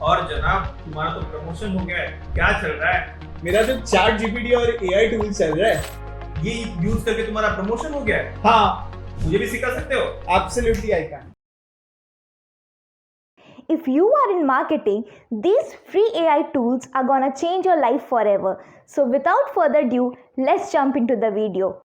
और जनाब, तुम्हारा तो प्रमोशन हो गया है, क्या चल रहा है? मेरा तो चैट जीपीटी और एआई टूल चल रहा है। ये यूज करके तुम्हारा प्रमोशन हो गया है? हाँ, मुझे भी सिखा सकते हो? Absolutely I can. If you are in marketing, these free AI tools are gonna change your life forever. So without further ado, let's jump into the video.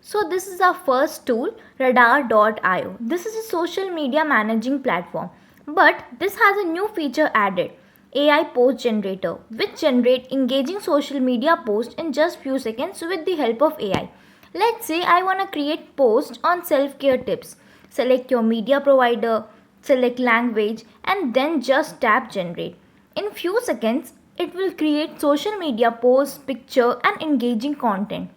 So this is our first tool, radar.io. This is a social media managing platform, but this has a new feature added, AI post generator, which generate engaging social media posts in just few seconds with the help of AI. Let's say I want to create posts on self-care tips. Select your media provider, select language, and then just tap generate. In few seconds, it will create social media posts, picture and engaging content.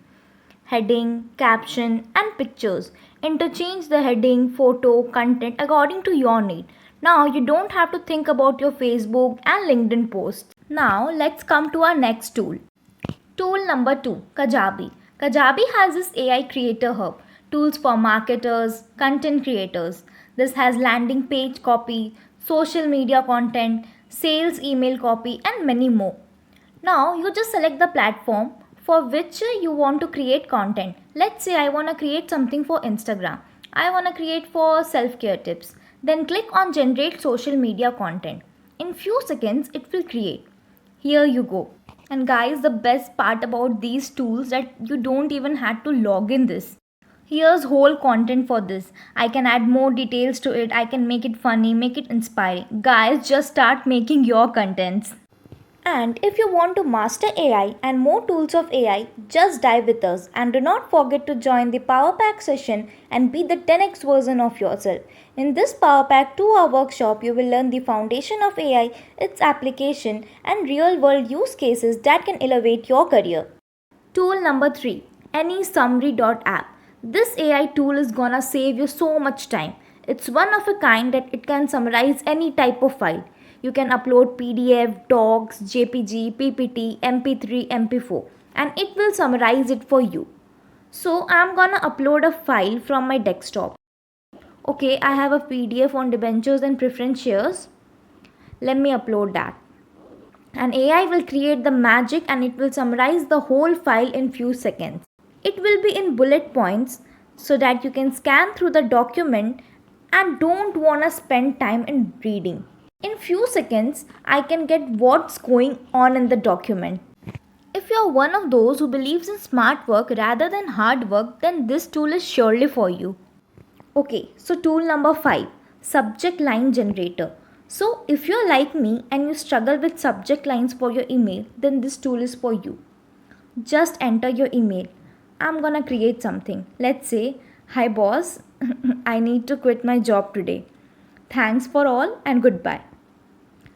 Heading, caption, and pictures. Interchange the heading, photo, content according to your need. Now you don't have to think about your Facebook and LinkedIn posts. Now let's come to our next tool. Tool number 2, Kajabi. Kajabi has this AI creator hub, tools for marketers, content creators. This has landing page copy, social media content, sales email copy, and many more. Now you just select the platform for which you want to create content. Let's say I want to create something for Instagram. I want to create for self-care tips. Then click on generate social media content. In few seconds it will create. Here you go. And guys, the best part about these tools that you don't even have to log in this. Here's whole content for this. I can add more details to it. I can make it funny, make it inspiring. Guys, just start making your contents. And if you want to master AI and more tools of AI, just dive with us and do not forget to join the Power Pack session and be the 10x version of yourself. In this Power Pack 2-hour workshop, you will learn the foundation of AI, its application, and real world use cases that can elevate your career. Tool number 3, AnySummary.app. This AI tool is gonna save you so much time. It's one of a kind that it can summarize any type of file. You can upload PDF, docs, JPG, PPT, MP3, MP4, and it will summarize it for you. So I'm gonna upload a file from my desktop. Okay, I have a PDF on debentures and preference shares. Let me upload that. And AI will create the magic and it will summarize the whole file in few seconds. It will be in bullet points so that you can scan through the document and don't wanna spend time in reading. In few seconds, I can get what's going on in the document. If you're one of those who believes in smart work rather than hard work, then this tool is surely for you. Okay, so tool number 5, subject line generator. So if you're like me and you struggle with subject lines for your email, then this tool is for you. Just enter your email. I'm gonna create something. Let's say, hi boss, I need to quit my job today. Thanks for all and goodbye.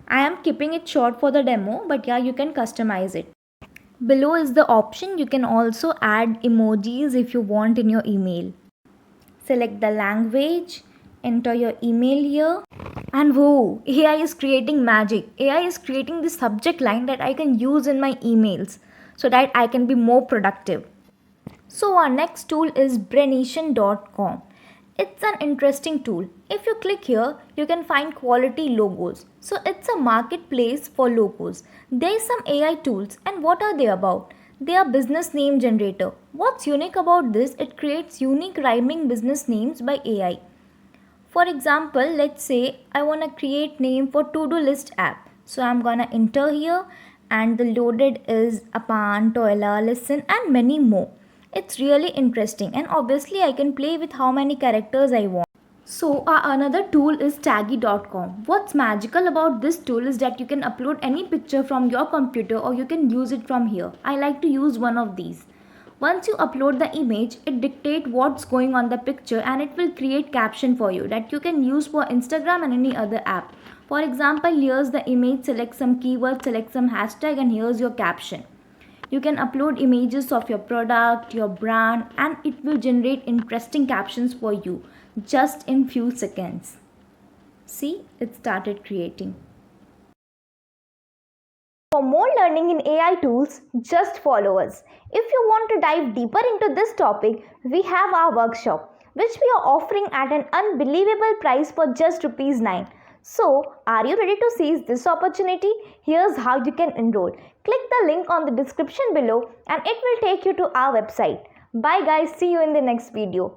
I am keeping it short for the demo, but yeah, you can customize it. Below is the option. You can also add emojis if you want in your email. Select the language, enter your email here, and whoa, AI is creating magic. AI is creating the subject line that I can use in my emails so that I can be more productive. So our next tool is Braination.com. It's an interesting tool. If you click here, you can find quality logos. So it's a marketplace for logos. There is some AI tools, and what are they about? They are business name generator. What's unique about this? It creates unique rhyming business names by AI. For example, let's say I want to create name for to-do list app. So I'm gonna enter here, and the loaded is Apan, Toila, Listen, and many more. It's really interesting, and obviously I can play with how many characters I want. So our another tool is Taggy.com. What's magical about this tool is that you can upload any picture from your computer or you can use it from here. I like to use one of these. Once you upload the image, it dictates what's going on the picture and it will create caption for you that you can use for Instagram and any other app. For example, here's the image, select some keyword, select some hashtag, and here's your caption. You can upload images of your product, your brand, and it will generate interesting captions for you just in few seconds. See, it started creating. For more learning in AI tools, just follow us. If you want to dive deeper into this topic, we have our workshop, which we are offering at an unbelievable price for just Rs 9. So, are you ready to seize this opportunity? Here's how you can enroll. Click the link on the description below and it will take you to our website. Bye guys, see you in the next video.